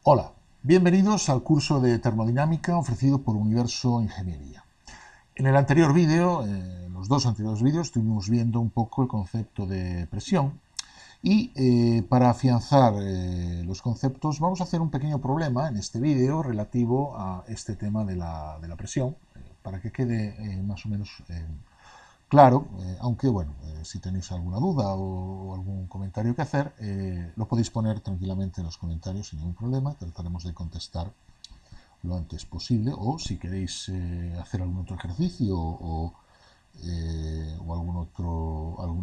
Hola, bienvenidos al curso de termodinámica ofrecido por Universo Ingeniería. En el anterior vídeo, en los dos anteriores vídeos, estuvimos viendo un poco el concepto de presión y para afianzar los conceptos vamos a hacer un pequeño problema en este vídeo relativo a este tema de la presión, para que quede más o menos claro, aunque bueno, si tenéis alguna duda o algún comentario que hacer, lo podéis poner tranquilamente en los comentarios sin ningún problema. Trataremos de contestar lo antes posible, o si queréis hacer algún otro ejercicio o algún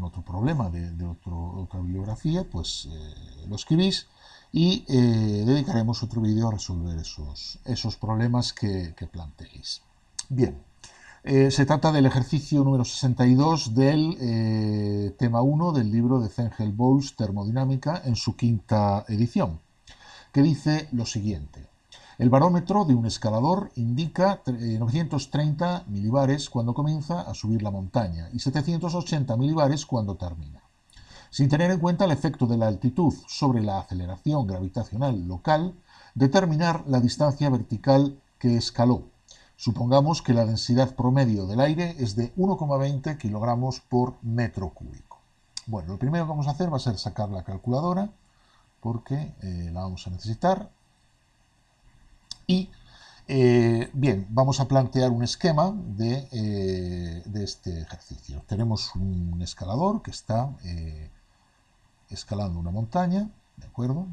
otro problema de otra bibliografía, pues lo escribís y dedicaremos otro vídeo a resolver esos problemas que planteéis. Bien. Se trata del ejercicio número 62 del tema 1 del libro de Zengel-Bowles, Termodinámica, en su quinta edición, que dice lo siguiente. El barómetro de un escalador indica 930 milibares cuando comienza a subir la montaña y 780 milibares cuando termina. Sin tener en cuenta el efecto de la altitud sobre la aceleración gravitacional local, determinar la distancia vertical que escaló. Supongamos que la densidad promedio del aire es de 1,20 kilogramos por metro cúbico. Bueno, lo primero que vamos a hacer va a ser sacar la calculadora, porque la vamos a necesitar. Y bien, vamos a plantear un esquema de este ejercicio. Tenemos un escalador que está escalando una montaña, ¿de acuerdo?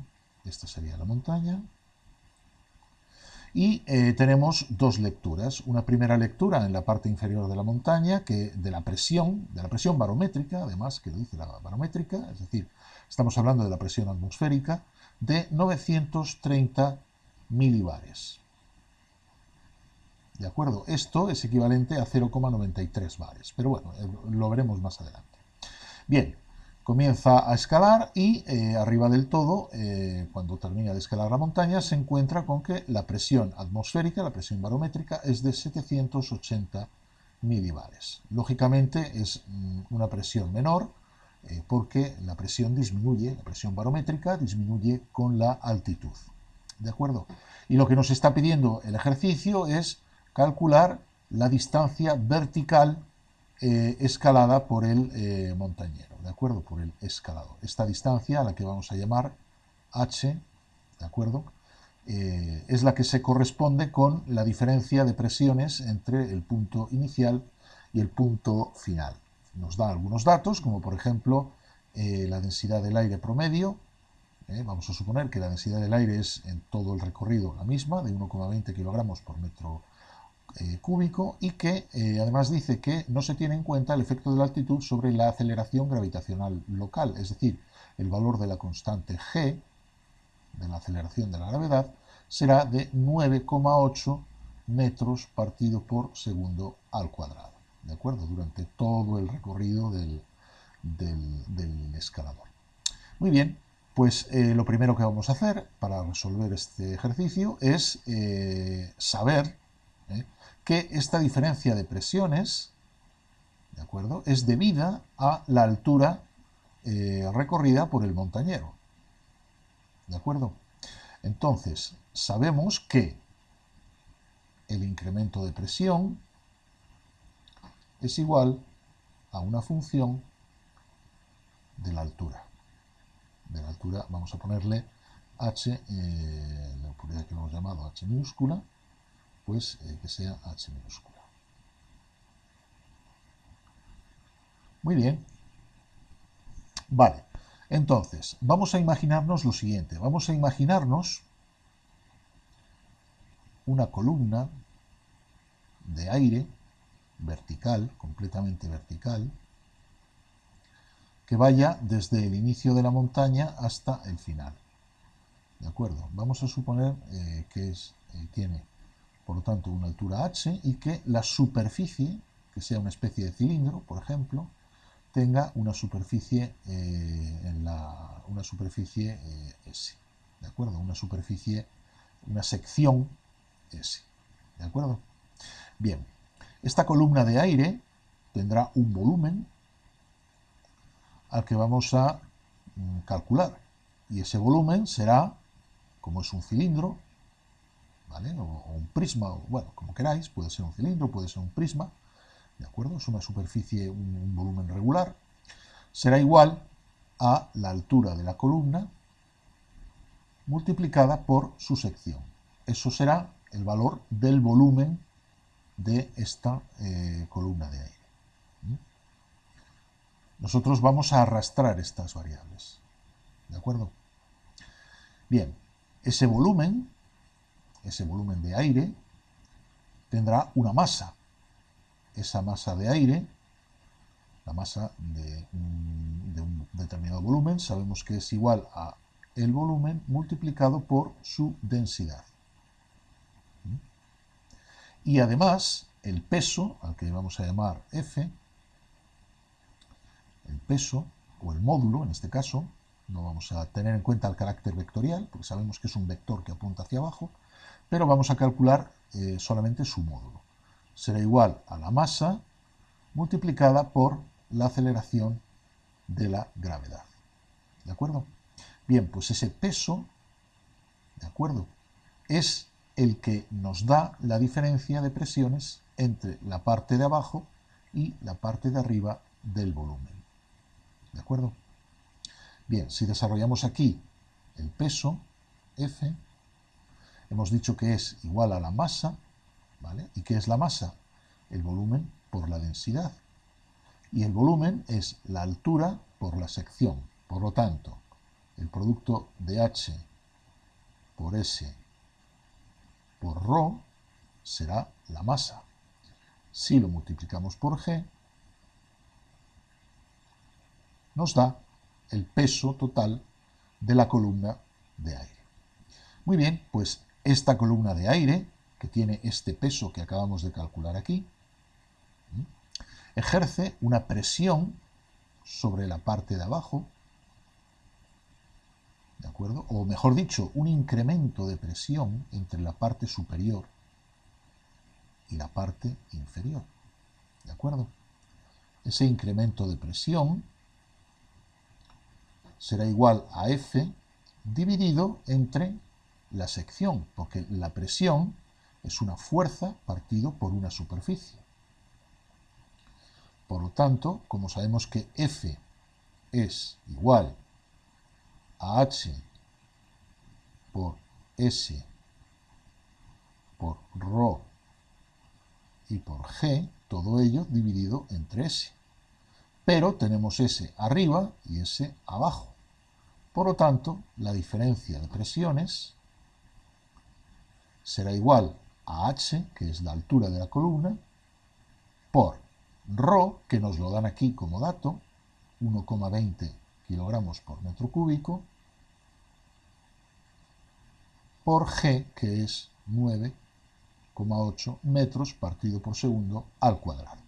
Esta sería la montaña. Y tenemos dos lecturas. Una primera lectura en la parte inferior de la montaña, que de la presión barométrica, además, que lo dice la barométrica, es decir, estamos hablando de la presión atmosférica, de 930 milibares. ¿De acuerdo? Esto es equivalente a 0,93 bares, pero bueno, lo veremos más adelante. Bien, comienza a escalar y arriba del todo, cuando termina de escalar la montaña, se encuentra con que la presión atmosférica, la presión barométrica, es de 780 milibares. Lógicamente es una presión menor porque la presión disminuye, la presión barométrica disminuye con la altitud. ¿De acuerdo? Y lo que nos está pidiendo el ejercicio es calcular la distancia vertical escalada por el montañero, ¿de acuerdo? Por el escalador. Esta distancia, a la que vamos a llamar h, ¿de acuerdo? Es la que se corresponde con la diferencia de presiones entre el punto inicial y el punto final. Nos da algunos datos, como por ejemplo la densidad del aire promedio. Vamos a suponer que la densidad del aire es en todo el recorrido la misma, de 1,20 kilogramos por metro cúbico, y que además dice que no se tiene en cuenta el efecto de la altitud sobre la aceleración gravitacional local, es decir, el valor de la constante g, de la aceleración de la gravedad, será de 9,8 metros partido por segundo al cuadrado, ¿de acuerdo? Durante todo el recorrido del escalador. Muy bien, pues lo primero que vamos a hacer para resolver este ejercicio es saber que esta diferencia de presiones, ¿de acuerdo?, es debida a la altura recorrida por el montañero. ¿De acuerdo? Entonces, sabemos que el incremento de presión es igual a una función de la altura. De la altura vamos a ponerle h, la propiedad que hemos llamado h minúscula, pues que sea h minúscula. Muy bien. Vale. Entonces, vamos a imaginarnos lo siguiente. Vamos a imaginarnos una columna de aire vertical, completamente vertical, que vaya desde el inicio de la montaña hasta el final. ¿De acuerdo? Vamos a suponer que tiene, por lo tanto, una altura h y que la superficie, que sea una especie de cilindro, por ejemplo, tenga una superficie S. ¿De acuerdo? Una sección S. ¿De acuerdo? Bien, esta columna de aire tendrá un volumen al que vamos a calcular, y ese volumen será, como es un cilindro, ¿vale? O un prisma, o, bueno, como queráis, puede ser un cilindro, puede ser un prisma, ¿de acuerdo? Es una superficie, un volumen regular, será igual a la altura de la columna multiplicada por su sección. Eso será el valor del volumen de esta columna de aire. Nosotros vamos a arrastrar estas variables, ¿de acuerdo? Bien, ese volumen de aire, tendrá una masa. Esa masa de aire, la masa de un determinado volumen, sabemos que es igual a el volumen multiplicado por su densidad. Y además, el peso, al que vamos a llamar F, el peso, o el módulo en este caso, no vamos a tener en cuenta el carácter vectorial, porque sabemos que es un vector que apunta hacia abajo, pero vamos a calcular solamente su módulo. Será igual a la masa multiplicada por la aceleración de la gravedad. ¿De acuerdo? Bien, pues ese peso, ¿de acuerdo?, es el que nos da la diferencia de presiones entre la parte de abajo y la parte de arriba del volumen. ¿De acuerdo? Bien, si desarrollamos aquí el peso, F, hemos dicho que es igual a la masa, ¿vale? ¿Y qué es la masa? El volumen por la densidad. Y el volumen es la altura por la sección. Por lo tanto, el producto de H por S por ρ será la masa. Si lo multiplicamos por G, nos da el peso total de la columna de aire. Muy bien, pues esta columna de aire, que tiene este peso que acabamos de calcular aquí, ejerce una presión sobre la parte de abajo, ¿de acuerdo? O mejor dicho, un incremento de presión entre la parte superior y la parte inferior, ¿de acuerdo? Ese incremento de presión será igual a F dividido entre la sección, porque la presión es una fuerza partido por una superficie. Por lo tanto, como sabemos que F es igual a H por S por ρ y por G, todo ello dividido entre S. Pero tenemos S arriba y S abajo. Por lo tanto, la diferencia de presiones será igual a H, que es la altura de la columna, por ρ, que nos lo dan aquí como dato, 1,20 kilogramos por metro cúbico, por G, que es 9,8 metros partido por segundo al cuadrado.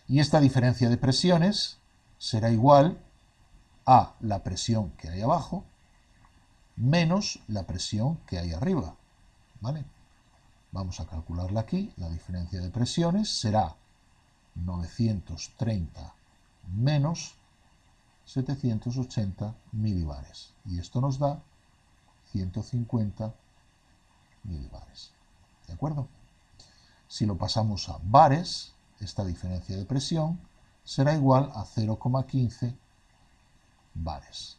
Y esta diferencia de presiones será igual a la presión que hay abajo menos la presión que hay arriba, ¿vale? Vamos a calcularla aquí. La diferencia de presiones será 930 menos 780 milibares. Y esto nos da 150 milibares. ¿De acuerdo? Si lo pasamos a bares, esta diferencia de presión será igual a 0,15 bares.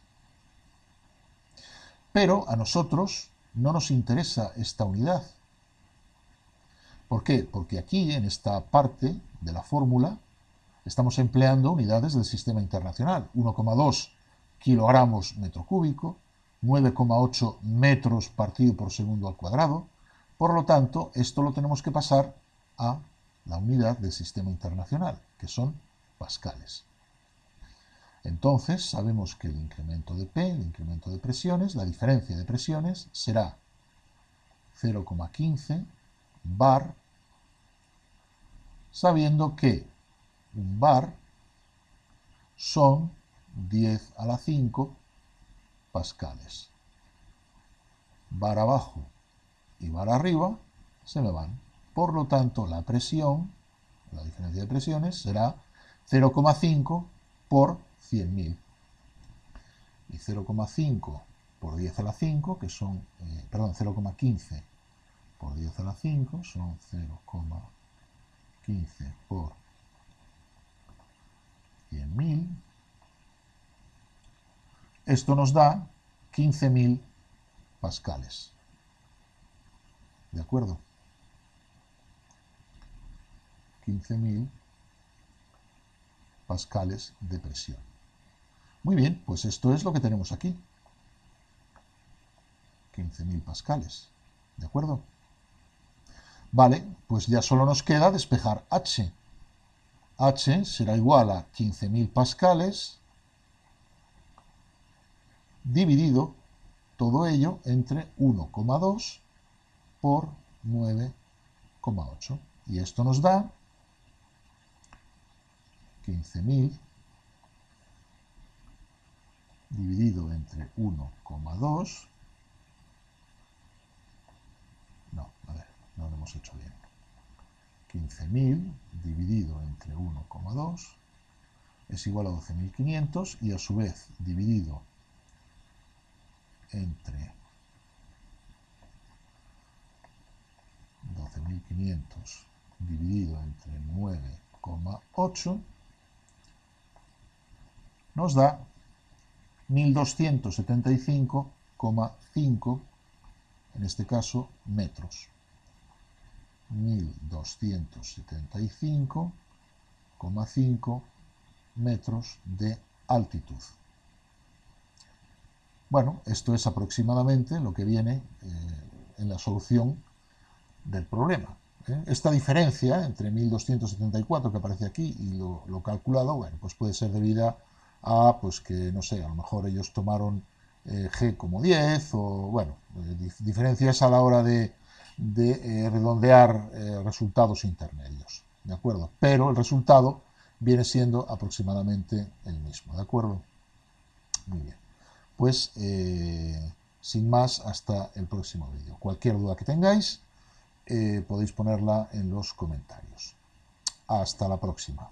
Pero a nosotros no nos interesa esta unidad. ¿Por qué? Porque aquí, en esta parte de la fórmula, estamos empleando unidades del sistema internacional. 1,2 kilogramos metro cúbico, 9,8 metros partido por segundo al cuadrado. Por lo tanto, esto lo tenemos que pasar a la unidad del sistema internacional, que son pascales. Entonces, sabemos que el incremento de P, el incremento de presiones, la diferencia de presiones, será 0,15 bar, sabiendo que un bar son 10 a la 5 pascales. Bar abajo y bar arriba se me van. Por lo tanto, la presión, la diferencia de presiones, será 0,5 por 100.000. Y 0,5 por 10 a la 5, que son, perdón, 0,15 por 10 a la 5, son 0,15 por 100.000. Esto nos da 15.000 pascales. ¿De acuerdo? 15.000 pascales de presión. Muy bien, pues esto es lo que tenemos aquí. 15.000 pascales. ¿De acuerdo? Vale, pues ya solo nos queda despejar H. H será igual a 15.000 pascales dividido todo ello entre 1,2 por 9,8. Y esto nos da 15.000 dividido entre 1,2. No, a ver, no lo hemos hecho bien. 15.000 dividido entre 1,2 es igual a 12.500 y a su vez dividido entre 12.500 dividido entre 9,8 nos da 1.275,5, en este caso, metros. 1.275,5 metros de altitud. Bueno, esto es aproximadamente lo que viene en la solución del problema. Esta diferencia entre 1.274 que aparece aquí y lo calculado, bueno, pues puede ser debida a, pues que, no sé, a lo mejor ellos tomaron G como 10 o, bueno, diferencias a la hora de redondear resultados intermedios, ¿de acuerdo? Pero el resultado viene siendo aproximadamente el mismo, ¿de acuerdo? Muy bien. Pues, sin más, hasta el próximo vídeo. Cualquier duda que tengáis, podéis ponerla en los comentarios. Hasta la próxima.